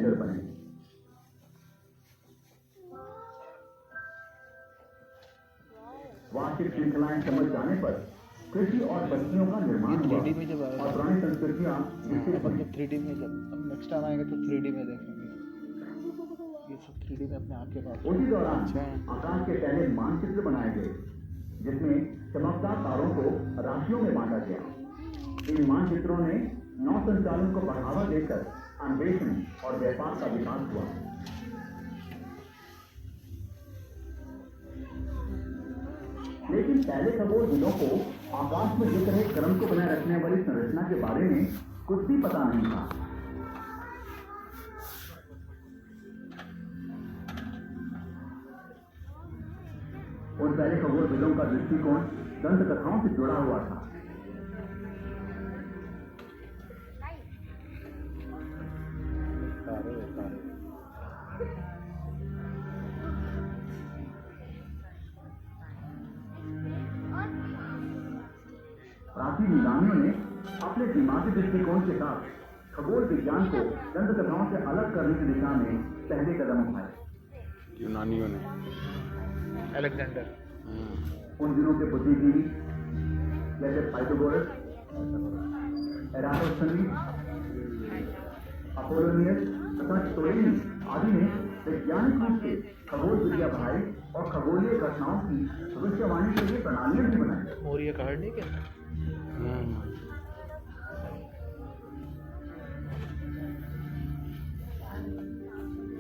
केंद्र बने। वार्षिक श्रृंखलाएं समझ जाने पर कृषि और बस्तियों का निर्माण हुआ और पुरानी संस्कृतियां विकसित हुई। 3D में जब नेक्स्ट टाइम आएंगे तो 3D में देखेंगे, ये सब 3D में अपने आँख के पास। उसी दौरान आकाश के पहले मानचित्र बनाए गए जिसमें चमकदार तारों को राशियों में बांटा गया। इन मानचित्रों ने नौ संचालन को बढ़ावा देकर अन्वेषण और व्यापार का विकास हुआ। लेकिन पहले खगोलविदों को आकाश में दिख रहे क्रम को बनाए रखने वाली संरचना के बारे में कुछ भी पता नहीं था। उन पहले खगोलविदों का दृष्टिकोण दंत कथाओं से जुड़ा हुआ था। प्राचीन यूनानियों ने अपने दिमागी दृष्टिकोण के साथ खगोल विज्ञान को दंत कथाओं से अलग करने की दिशा में पहले कदम उठाए। यूनानियों ने अलेक्जेंडर उन दिनों के बुद्धिजीवी जैसे पाइथागोरस, एराटोस्थेनीज, अपोलोनियस तथा टोलेमी आदि ने वैज्ञानिक रूप से खगोल विद्या पढ़ाई और खगोलीय घटनाओं की भविष्यवाणी के लिए प्रणालियां भी बनाई। मौर्य कहा नहीं क्या?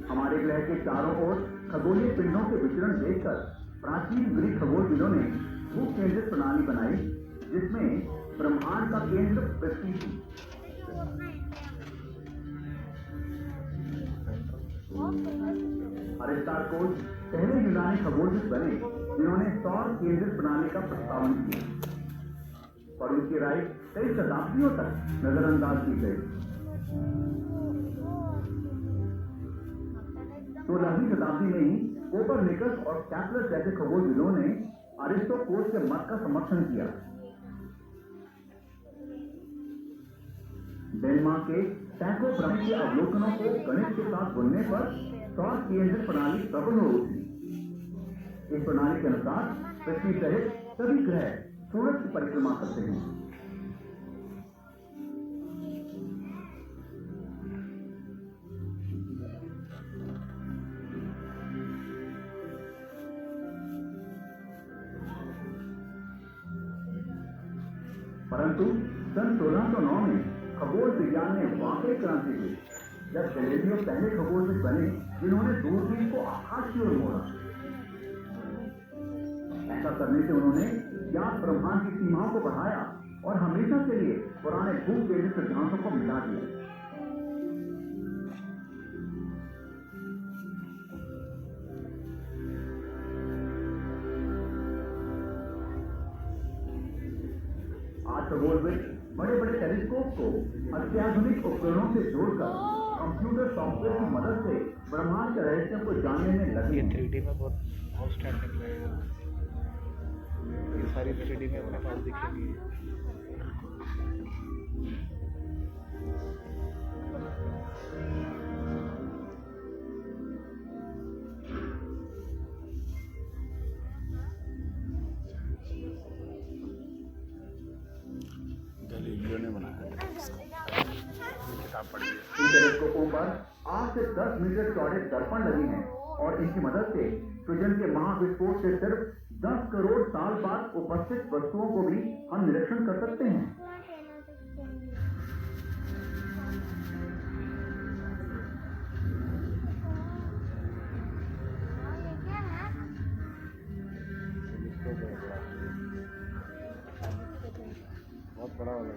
हमारे ग्रह के चारों ओर खगोलीय पिंडों के विचरण देखकर प्राचीन ग्रीक खगोलविदों ने भू केंद्रित प्रणाली बनाई जिसमें ब्रह्मांड का केंद्र पृथ्वी थी। अरिस्टार्कोस पहले यूनानी खगोलविद बने जिन्होंने सौर केंद्रित प्रणाली का प्रस्तावन किया, पर उनकी राय कई शताब्दियों तक नजरअंदाज की गई। 16वीं शताब्दी में ही कोपरनिकस और कैप्लर जैसे खगोलविदों ने अरिस्टोकोस के मत का समर्थन किया। डेनमार्क के टैको ब्रह्म के अवलोकनों को गणित के साथ बुनने पर सौर केंद्रित प्रणाली प्रबल हो उठी। इस प्रणाली के अनुसार पृथ्वी सहित सभी ग्रह सूरज की परिक्रमा करते हैं। परंतु सन 1609 में खगोल विज्ञान में वाकई क्रांति हुई जब गैलीलियो पहले खगोलविद बने जिन्होंने दूरबीन को आकाश की ओर मोड़ा। ऐसा करने से उन्होंने ज्ञात ब्रह्मांड की सीमाओं को बढ़ाया और हमेशा के लिए पुराने भू केंद्रित सिद्धांतों को मिटा दिया। आज खगोलविद बड़े बड़े टेलीस्कोप को अत्याधुनिक उपकरणों से जोड़कर कंप्यूटर सॉफ्टवेयर की मदद से ब्रह्मांड के रहस्यों को जानने में लगे। 3D में बहुत आउटस्टैंडिंग लगेगा। ये सारी 3D में अपने पास दिखेगी। गैलीलियो ने बनाया। इन टेलीस्कोपों पर 8 से 10 मीटर चौड़े दर्पण लगे हैं और इनकी मदद से सृजन के महाविस्फोट से सिर्फ 10 करोड़ साल बाद उपस्थित वस्तुओं को भी हम निरीक्षण कर सकते हैं। बहुत बड़ा वाला है।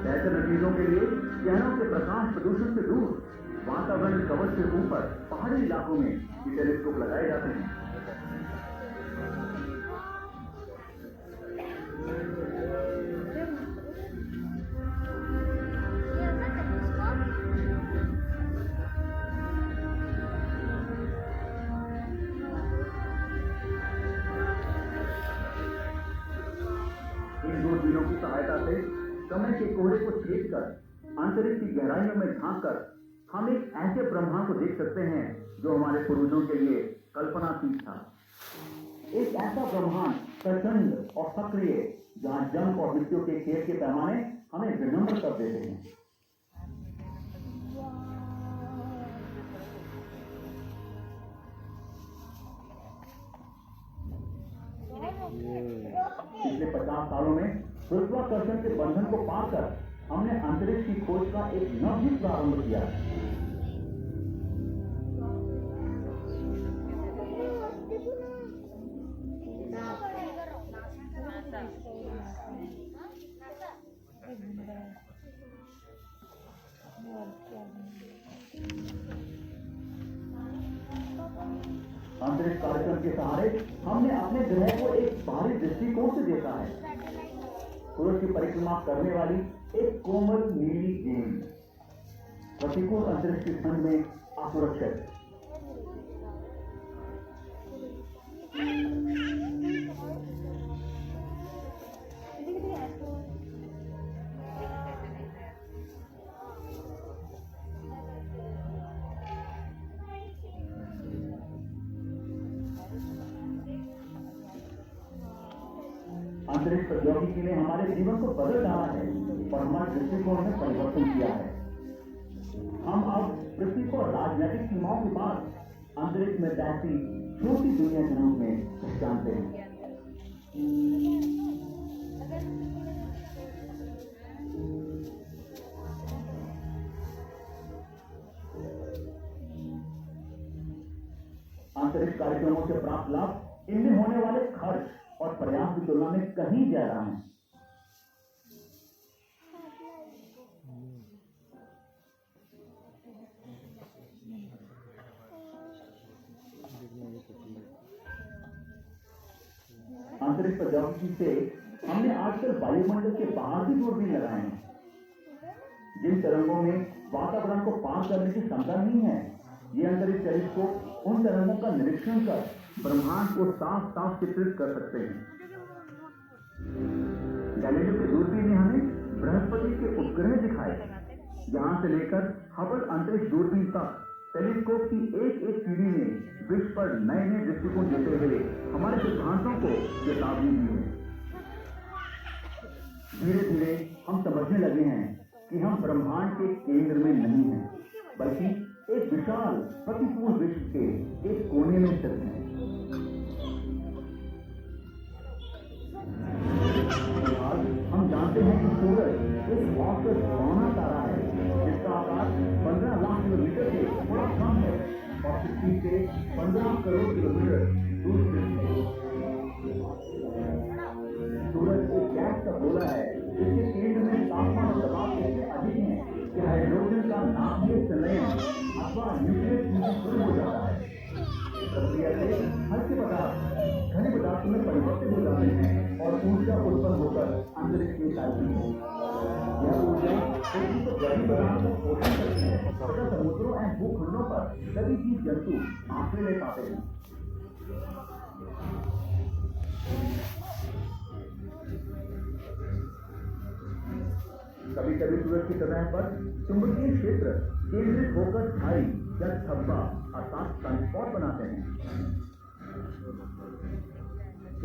बेहतर नतीजों के लिए शहरों के प्रकाश प्रदूषण से दूर वातावरण कवच से ऊपर पहाड़ी इलाकों में ये टेलीस्कोप लगाए जाते हैं। समय के कोहरे को छेद कर अंतरिक्ष की गहराइयों में झांक कर हम एक ऐसे ब्रह्मांड को देख सकते हैं जो हमारे पूर्वजों के लिए कल्पनातीत था। एक ऐसा ब्रह्मांड प्रचंड और सक्रिय जहां जन्म और मृत्यु के खेल के पैमाने हमें विनम्र कर देते हैं। पिछले 50 सालों में गुरुत्वाकर्षण के बंधन को पार कर हमने अंतरिक्ष की खोज का एक नव युग प्रारंभ किया है। अंतरिक्ष कार्यक्रम के सहारे हमने अपने ग्रह को एक बाहरी दृष्टिकोण से देखा है। सूरज की परिक्रमा करने वाली एक कोमल नीली गेंद प्रतिकूल अंतरिक्ष की ठंड में असुरक्षित। अंतरिक्ष प्रौद्योगिकी ने हमारे जीवन को बदल डाला है और हमारे दृष्टिकोण में परिवर्तन किया है। हम अब पृथ्वी को राजनीतिक सीमाओं के बाद अंतरिक्ष में बैठी छोटी दुनिया के रूप में पहचानते हैं। अंतरिक्ष कार्यक्रमों से प्राप्त लाभ इनमें होने वाले खर्च और प्रयास की तुलना में कहीं ज्यादा है। अंतरिक्ष प्रौद्योगिकी से हमने आजकल वायुमंडल के बाहर भी दूरबीन लगाए हैं। जिन तरंगों में वातावरण को पार करने की क्षमता नहीं है, ये अंतरिक्ष टेलीस्कोप उन तरंगों का निरीक्षण कर ब्रह्मांड को साफ साफ चित्रित कर सकते हैं। गैलीलियो की दूरबीन ने हमें बृहस्पति के उपग्रह दिखाए। यहां से लेकर हबल अंतरिक्ष दूरबीन तक टेलीस्कोप की एक एक पीढ़ी ने विश्व पर नए नए दृष्टिकोण देते हुए हमारे सिद्धांतों को चेतावनी दी है। धीरे धीरे हम समझने लगे हैं कि हम ब्रह्मांड के केंद्र में नहीं हैं, बल्कि एक विशाल प्रतिकूल विश्व के एक कोने में स्थित हैं। हम जानते हैं कि सूरज एक बहुत पुराना तारा है जिसका आकार 15 लाख किलोमीटर से थोड़ा कम है और पृथ्वी से 15 करोड़ किलोमीटर दूर स्थित है। सूरज एक गैस का गोला है जिसके केंद्र में तापमान और दबाव इतने अधिक है कि हाइड्रोजन का नाभिकीय संलयन अथवा न्यूक्लियर फ्यूजन शुरू हो जाता है। इस प्रक्रिया से हल्के पदार्थ घने पदार्थों में परिवर्तित हो जाते हैं और ऊर्जा उत्पन्न होकर अंतरिक्ष में फैलती है। यह ऊर्जा पृथ्वी को गर्मी प्रदान कर पोषण करती है तथा समुद्रों एवं भूखंडों पर सभी जीव जंतु आश्रय ले पाते हैं। कभी कभी सूरज की सतह पर चुंबकीय क्षेत्र केंद्रित होकर छाई या धब्बा अर्थात सनस्पॉट बनाते हैं।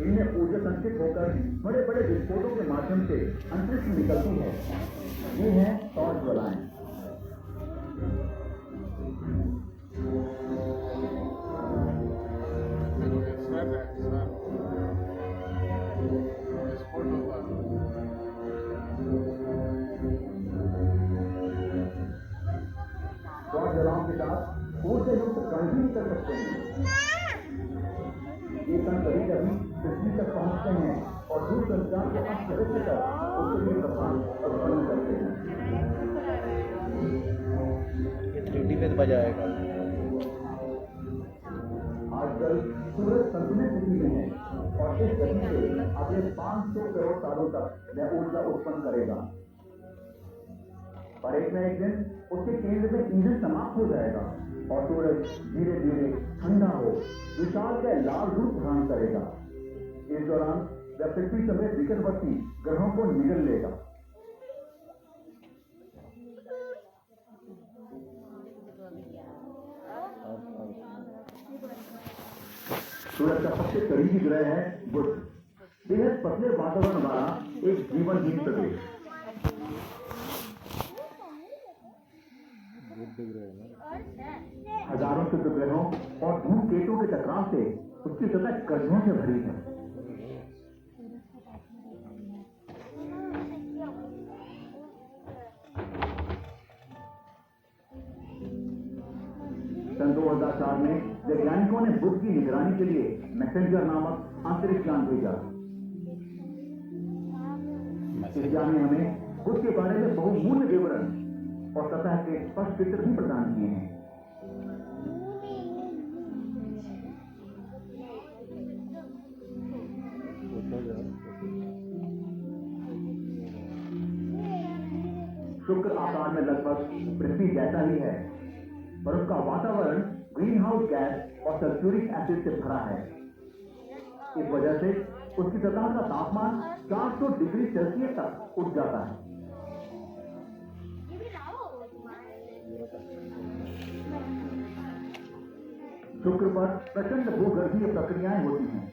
इनमें ऊर्जा संचित होकर बड़े बड़े विस्फोटों के माध्यम से अंतरिक्ष में निकलती है। ये है सौर ज्वालाएं। सौर ज्वालाओं के साथ ऊर्जा युक्त कण भी निकल सकते हैं। ये कण कभी कभी पृथ्वी तक पहुंचते हैं और दूर संचार को अस्त व्यस्त कर उसके लिए प्रभाव उत्पन्न करते हैं। 3D में बजाएगा। आजकल सूरज संतुलित स्थिति में है और इस गति से अगले 500 करोड़ सालों तक वह ऊर्जा उत्पन्न करेगा। पर एक न एक दिन उसके केंद्र में ईंधन समाप्त हो जाएगा और सूरज धीरे धीरे ठंडा हो विशाल का लाल रूप धारण करेगा। इस दौरान वह पृथ्वी समेत निकटवर्ती ग्रहों को निगल लेगा। सूरज का सबसे करीबी ग्रह है बुध। बेहद पतले वातावरण वाला एक जीवनहीन प्रदेश। हजारों शुद्ध ग्रहों और धूमकेतुओं के टकराव से उसकी सतह गड्ढों से भरी है। सन 2004 में वैज्ञानिकों ने बुध की निगरानी के लिए मैसेंजर नामक अंतरिक्ष यान भेजा। इस यान ने हमें बुध के बारे में बहुमूल्य विवरण और सतह के स्पष्ट चित्र भी प्रदान किए हैं। शुक्र आकार में लगभग पृथ्वी जैसा ही है, पर उसका वातावरण ग्रीन हाउस गैस और सल्फ्यूरिक एसिड से भरा है। इस वजह से उसकी सतह का तापमान 400 डिग्री सेल्सियस तक उठ जाता है। शुक्र पर प्रचंड भूगर्भीय प्रक्रियाएं होती हैं।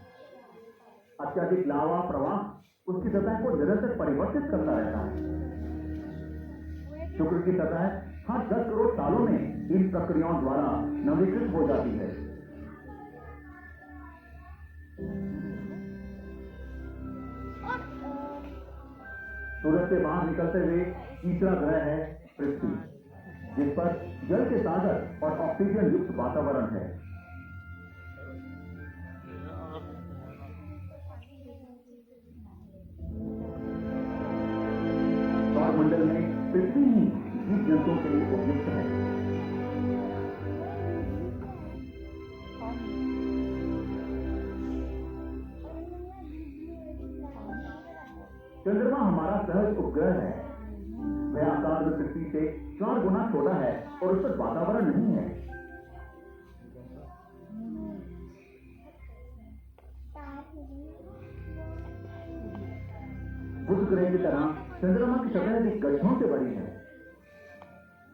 अत्यधिक लावा प्रवाह उसकी सतह को निरंतर परिवर्तित करता रहता है। शुक्र की सतह हर 10 करोड़ सालों में इन प्रक्रियाओं द्वारा नवीकृत हो जाती है। सूरज से बाहर निकलते हुए तीसरा ग्रह है पृथ्वी, जिस पर जल के सागर और ऑक्सीजन युक्त वातावरण है। सौरमंडल में पृथ्वी ही जीव जंतुओं के लिए उपयुक्त है। चंद्रमा हमारा सहज उपग्रह है। वह आकार में पृथ्वी से 4 गुना छोटा है और उस पर वातावरण नहीं है। बुध ग्रह की तरह चंद्रमा की सतह भी गड्ढों से भरी है।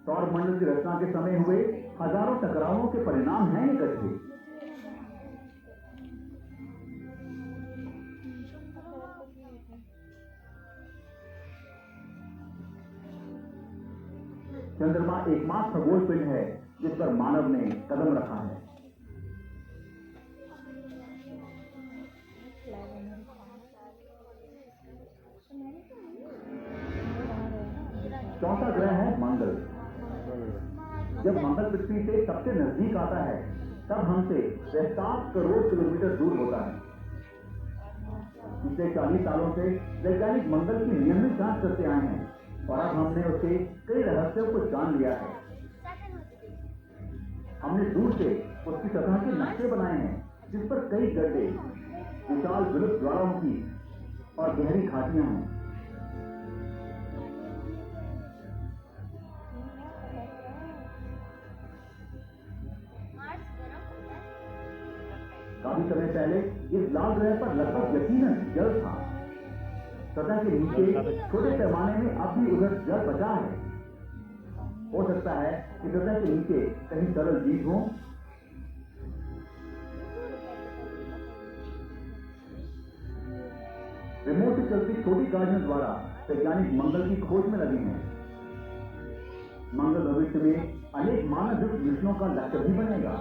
सौरमंडल की रचना के समय हुए हजारों टकरावों के परिणाम हैं ये गड्ढे। चंद्रमा एकमात्र खगोल पिंड है जिस पर मानव ने कदम रखा है। चौथा ग्रह है मंगल। जब मंगल पृथ्वी से सबसे नजदीक आता है तब हमसे 7 करोड़ किलोमीटर दूर होता है। पिछले 40 सालों से वैज्ञानिक मंगल की नियमित जांच करते आए हैं और अब हमने उसके कई रहस्यों को जान लिया है। हमने दूर से उसकी सतह के नक्शे बनाए हैं जिस पर कई गड्ढे, विशाल विलुप्त ज्वालामुखी और गहरी घाटियां हैं। काफी समय पहले इस लाल ग्रह पर लगभग यकीनन जल था। सतह के नीचे छोटे पैमाने में अब भी उधर जल बचा है। हो सकता है कि सतह के नीचे कहीं तरल जीव हो। रिमोट से चलती छोटी गाड़ियों द्वारा वैज्ञानिक मंगल की खोज में लगे हैं। मंगल भविष्य में अनेक मानव युक्त मिशनों का लक्ष्य भी बनेगा।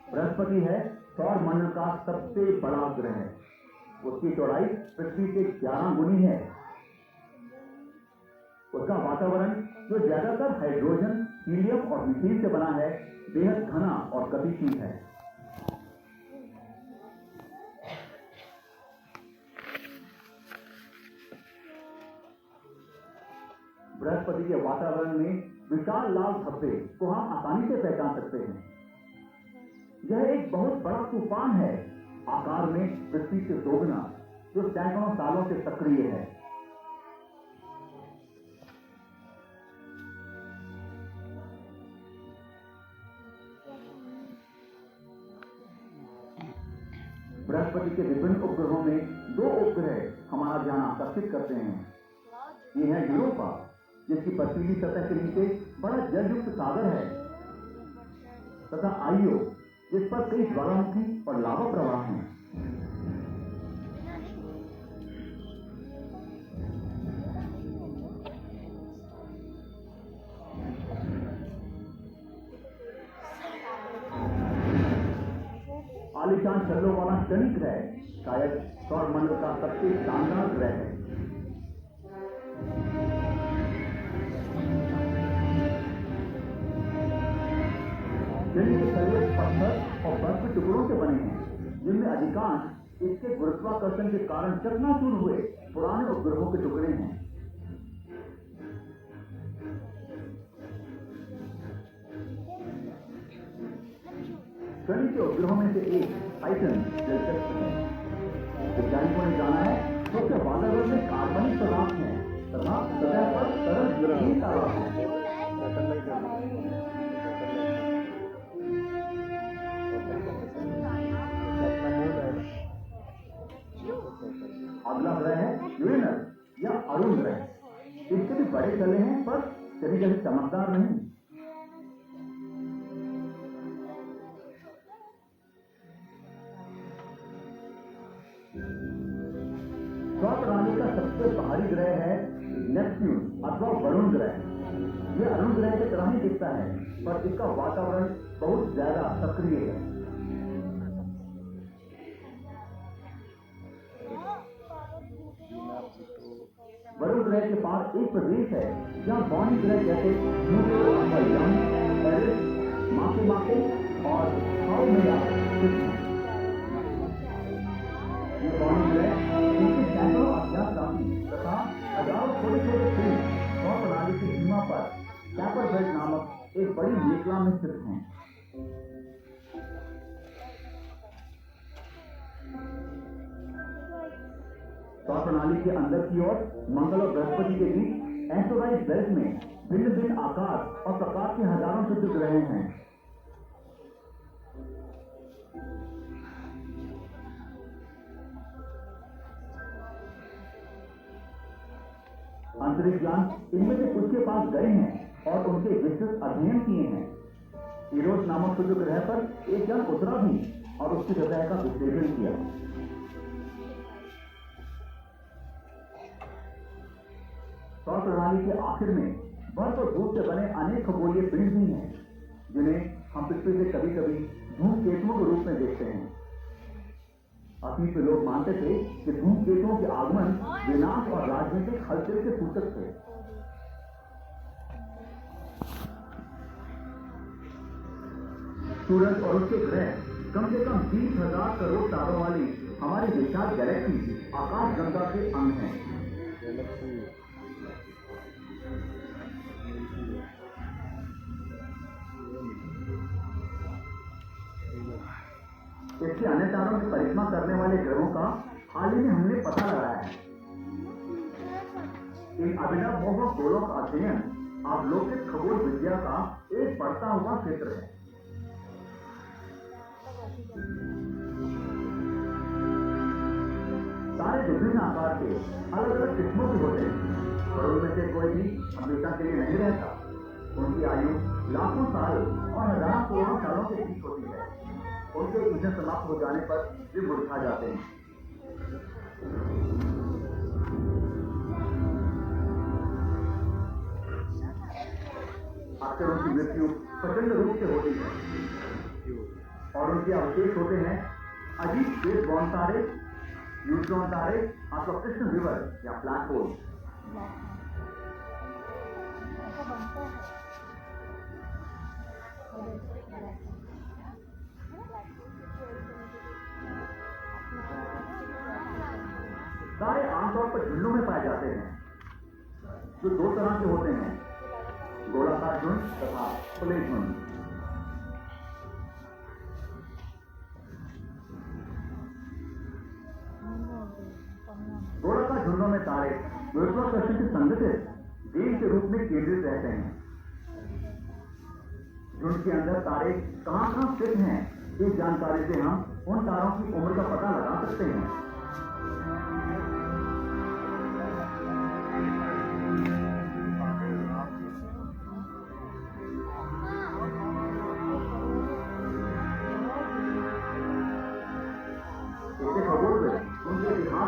बृहस्पति है सौरमंडल का सबसे बड़ा ग्रह। उसकी चौड़ाई पृथ्वी से 11 गुनी है। उसका वातावरण जो ज्यादातर हाइड्रोजन, हीलियम और मीथेन से बना है, बेहद घना और गतिशील है। बृहस्पति के वातावरण में विशाल लाल धब्बे को हम आसानी से पहचान सकते हैं। यह एक बहुत बड़ा तूफान है, आकार में पृथ्वी से दोगुना, जो सैकड़ों सालों से सक्रिय है। बृहस्पति के विभिन्न उपग्रहों में 2 उपग्रह हमारा ध्यान आकर्षित करते हैं। ये है यूरोपा जिसकी पथरीली सतह के नीचे बड़ा जलयुक्त सागर है, तथा आइयो जिस पर कई ज्वालामुखी और लावा प्रवाह हैं। आलीशान छल्लों वाला शनि ग्रह शायद सौरमंडल का सबसे शानदार ग्रह है। शनि के शरीर पत्थर और बर्फ के टुकड़ों से बने हैं, जिनमें अधिकांश इसके गुरुत्वाकर्षण के कारण चकनाचूर हुए पुराने उपग्रहों के टुकड़े हैं। शनि के उपग्रहों में से एक टाइटन दिलचस्प है। वैज्ञानिकों ने जाना है कि उसके वातावरण में कार्बनिक पदार्थ है तथा सतह पर तरल जलीय तारा है। अगला ग्रह है यूरेनस या अरुण ग्रह। इसके भी बड़े तले हैं पर शनि जैसे चमकदार नहीं। सौर प्रणाली का सबसे बाहरी ग्रह है नेपच्यून अथवा वरुण ग्रह। यह अरुण ग्रह की तरह ही दिखता है, पर इसका वातावरण बहुत ज्यादा सक्रिय है। वरुण ग्रह के पास एक प्रदेश है जहाँ बॉनी ग्रह जैसे माके और हाउमेया स्थित हैं। ये बॉनी ग्रह इनके सैकड़ों अज्ञातगामी तथा हजारों छोटे छोटे द्वीप सौर प्रणाली की सीमा पर कैपर बेल्ट नामक एक बड़ी मेखला में स्थित हैं। सौर प्रणाली के अंदर की ओर मंगल और बृहस्पति के बीच एस्टेरॉइड बेल्ट में भिन्न भिन्न आकार और प्रकार के हजारों शुद्ध ग्रह हैं। अंतरिक्ष यान इनमें से कुछ के पास गए हैं और उनके विस्तृत अध्ययन किए हैं। ईरोस नामक शुद्ध ग्रह पर एक यान उतरा भी और उसकी सतह का विश्लेषण किया। सौर प्रणाली के आखिर में बर्फ और धूप से बने अनेक खगोलीय पिंड भी हैं, जिन्हें हम पृथ्वी से कभी कभी धूमकेतुओं के रूप में देखते हैं। अतीत में लोग मानते थे कि धूमकेतुओं के आगमन विनाश और राजनीतिक हलचल के सूचक थे। सूरज और उसके ग्रह कम से कम 20,000 करोड़ तारों वाली हमारी विशाल गैलेक्सी आकाश गंगा के अंग हैं। इसके अन्य तारों की परिक्रमा करने वाले ग्रहों का हाल ही में हमने पता लगाया है। इन अभिनव मोहक गोलों का अध्ययन अवलोकित खगोल विद्या का एक बढ़ता हुआ क्षेत्र है। सारे विभिन्न आकार के अलग अलग किस्मों के होते हैं, और उनमें से कोई भी हमेशा के लिए नहीं रहता। उनकी आयु लाखों साल और हजारों करोड़ों सालों के बीच होती है। उनके ईंधन समाप्त हो जाने पर वे मुरझा जाते हैं। अक्सर उनकी मृत्यु प्रचंड रूप से होती है और उनके अवशेष होते हैं अजीब स्पेस बॉर्न तारे, न्यूट्रॉन तारे अथवा कृष्ण रिवर या ब्लैक होल। तारे आमतौर पर झुंडों में पाए जाते हैं, जो दो तरह के होते हैं, गोलाकार झुंड तथा खुले झुंड। गोलाकार झुंडों में तारे गुरुत्वाकर्षण से संगठित गेंद के रूप में केंद्रित रहते हैं। झुंड के अंदर तारे कहां स्थित हैं, इस जानकारी से हम उन तारों की उम्र का पता लगा सकते हैं।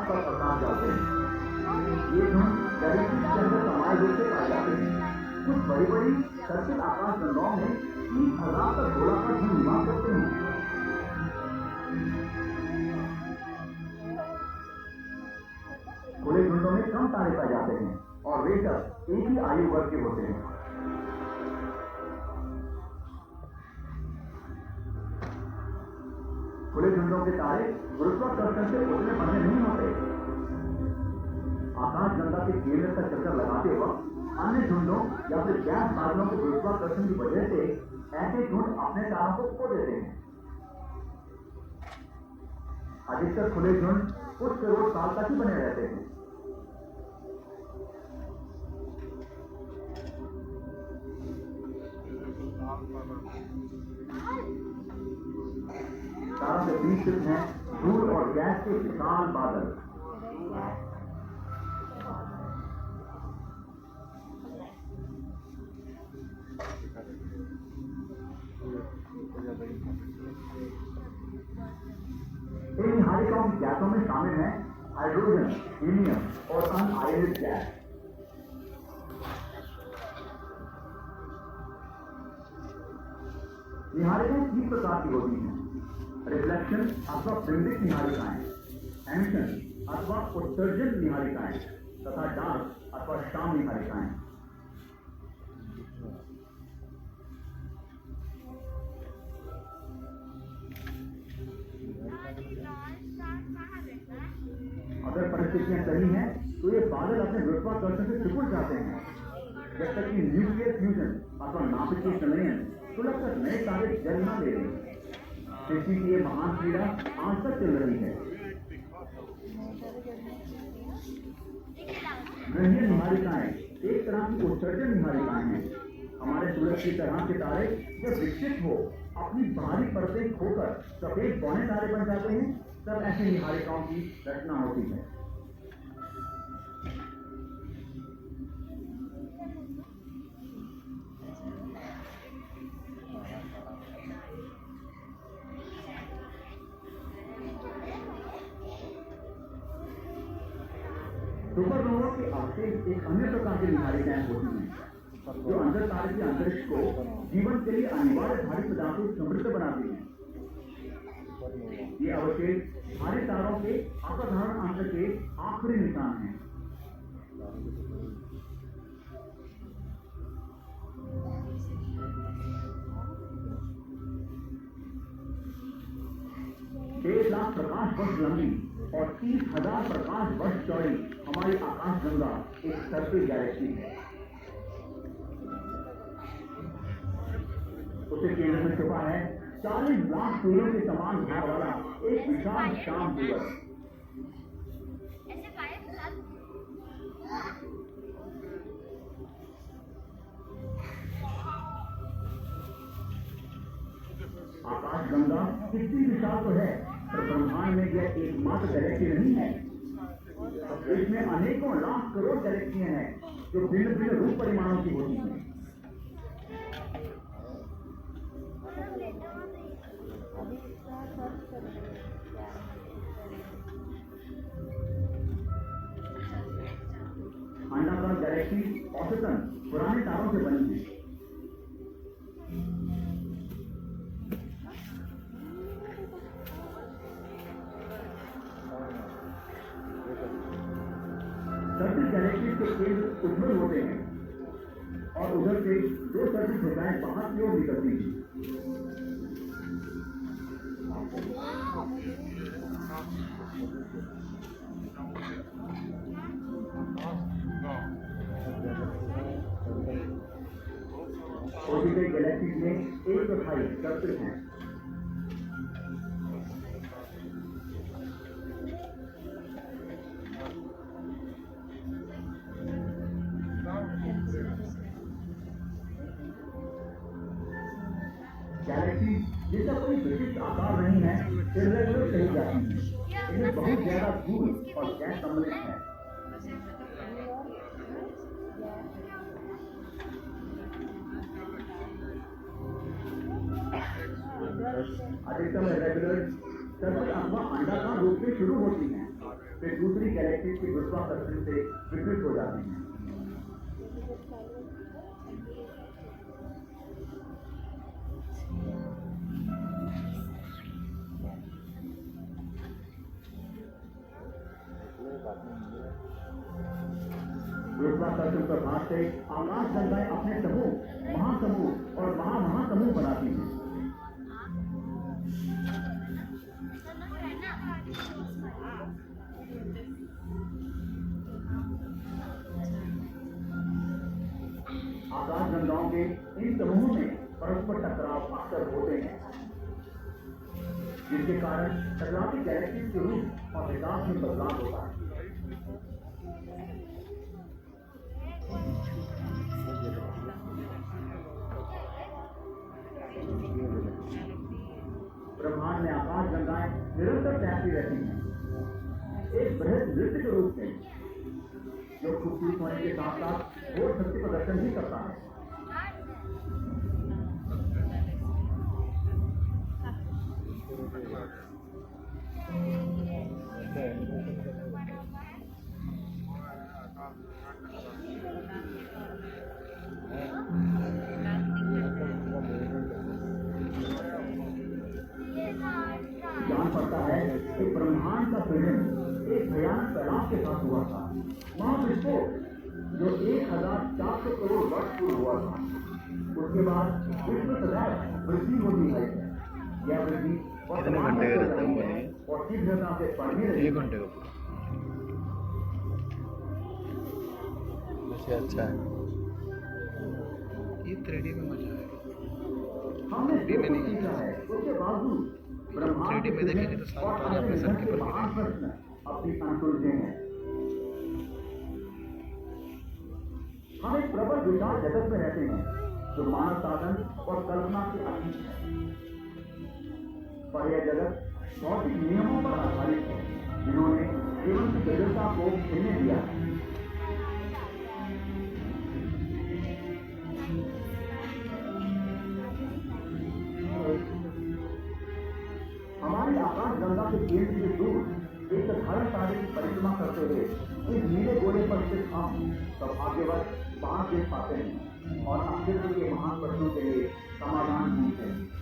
पर प्रकाश डालते हैं। ये झुंड गैलेक्सी के अंदर समाये रूप से पाए जाते हैं। कुछ बड़ी बड़ी सर्किट आकाश गंगाओं में 30,000 तक गोलाकार झुंड निवास करते हैं। खुले झुंडों में कम तारे पाए जाते हैं और वे सब एक ही आयु वर्ग के होते हैं। खुले झुंडों के तारे गुरुत्वाकर्षण से उतने बड़े नहीं होते। आकाश गंगा के केंद्र तक चक्कर लगाते वक्त अन्य झुंडों या फिर गैस बादलों के गुरुत्वाकर्षण की वजह से ऐसे झुंड अपने तारों को खो देते हैं। अधिकतर खुले झुंड कुछ करोड़ साल तक ही बने रहते हैं। तारों के बीच स्थित हैं धूल और गैस के विशाल बादल। इन निहारिकाओं की गैसों में शामिल हैं हाइड्रोजन, हीलियम और अनआयनित गैस। निहारिकाएं 3 प्रकार की होती हैं: रिफ्लेक्शन अथवा बिंबित निहारिकाएं, एमिशन अथवा उत्सर्जन निहारिकाएं तथा डार्क अथवा शाम निहारिकाएं। अगर परिस्थितियां सही हैं तो ये बादल अपने गुरुत्वाकर्षण से सिकुड़ जाते हैं, जब तक कि न्यूक्लियर फ्यूजन अथवा नाभिकीय संलयन सुलभ तक नए तारे जन्म न ले रहे। पृथ्वी की ये महान क्रीड़ा आज तक चल रही है। ग्रहीय निहारिकाएं एक तरह की उत्सर्जन निहारिकाएं हैं। हमारे सूरज की तरह के तारे जब विकसित हो अपनी बाहरी परतें खोकर सफेद बौने तारे बन जाते हैं, तब ऐसी निहारिकाओं की रचना होती है। सुपरनोवा के अवशेष एक अन्य प्रकार की निहारिकाएं होती हैं जो अंतर तारे के अंतरिक्ष को जीवन के लिए अनिवार्य भारी पदार्थों से समृद्ध बनाती हैं। ये अवशेष भारी तारों के असाधारण अंतर के आखिरी निशान हैं। डेढ़ लाख प्रकाश वर्ष लंबी और 30,000 प्रकाश वर्ष चौड़ी हमारी आकाश गंगा एक सर्पिल गैलेक्सी है। उसके केंद्र में छुपा है 40 लाख सूर्यों के समान भार वाला एक विशाल शाम दिवस। आकाश गंगा कितनी विशाल तो है, पर ब्रह्मांड में यह एकमात्र गैलेक्सी नहीं है। इसमें अनेकों लाख करोड़ गैलेक्सियां हैं जो भिन्न भिन्न रूप परिमाणों की होती हैं। अंडाकार गैलेक्सी औसतन पुराने तारों से बनी है। सर्पिल गैलेक्सी के केंद्र उज्ज्वल होते हैं और उधर से 2 सर्पिल ध्वजाएं बाहर की ओर निकलती हैं। गैलेक्सी में 1/4 सर्पिल हैं। गैलेक्सी जिसका कोई विशिष्ट आकार नहीं है, इर्रेगुलर कही जाती है। इनमें बहुत ज्यादा धूल और गैस सम्मिलित है। अधिकतम इर्रेगुलर सर्पिल अथवा अंडाकार रूप में शुरू होती हैं वे दूसरी गैलेक्सी की गुरुत्वाकर्षण से विकृत हो जाती हैं। गुरुत्वाकर्षण प्रभाव से आकाश गंगाएं अपने समूह, महासमूह और महामहासमूह बनाती हैं। आकाश गंगाओं के इन समूहों में परस्पर टकराव अक्सर होते हैं, जिसके कारण टकराती गैलेक्सी के रूप और विकास में बदलाव होता है। ब्रह्मांड में आकाश गंगाएं निरंतर तैरती रहती हैं, एक बृहद नृत्य के रूप में, जो खूबसूरत होने के साथ साथ और शक्ति प्रदर्शन भी करता है। जान पड़ता है कि ब्रह्मांड का सृजन एक भयानक फैलाव के साथ हुआ था, महाविस्फोट जो 1400 करोड़ वर्ष पूर्व हुआ था। उसके बाद विश्व सदैव वृद्धि होती है। यह वृद्धि कितने घंटे का रहता है? और तीव्रता से बढ़ने लगी। 1 घंटे का वैसे अच्छा है, ये 3D में मजा आएगा। हमने भी मैंने सीखा है, उसके बावजूद 3D में देखेंगे तो सारा तारे अपने सर के ऊपर गिरेंगे। अपनी संतुलते हैं। हम एक प्रबल विशाल जगत में रहते हैं जो मानव साधन और कल्पना के अधीन है, पर यह जगत भौतिक नियमों पर आधारित है, जिन्होंने जीवन की जटिलता को हिलने दिया है। हमारी आकाश गंगा के केंद्र से दूर एक साधारण तारे की परिक्रमा करते हुए इस नीले गोले पर स्थित हम सौभाग्यवश बाहर देख पाते हैं और अस्तित्व के महान प्रश्नों के लिए समाधान ढूंढते हैं।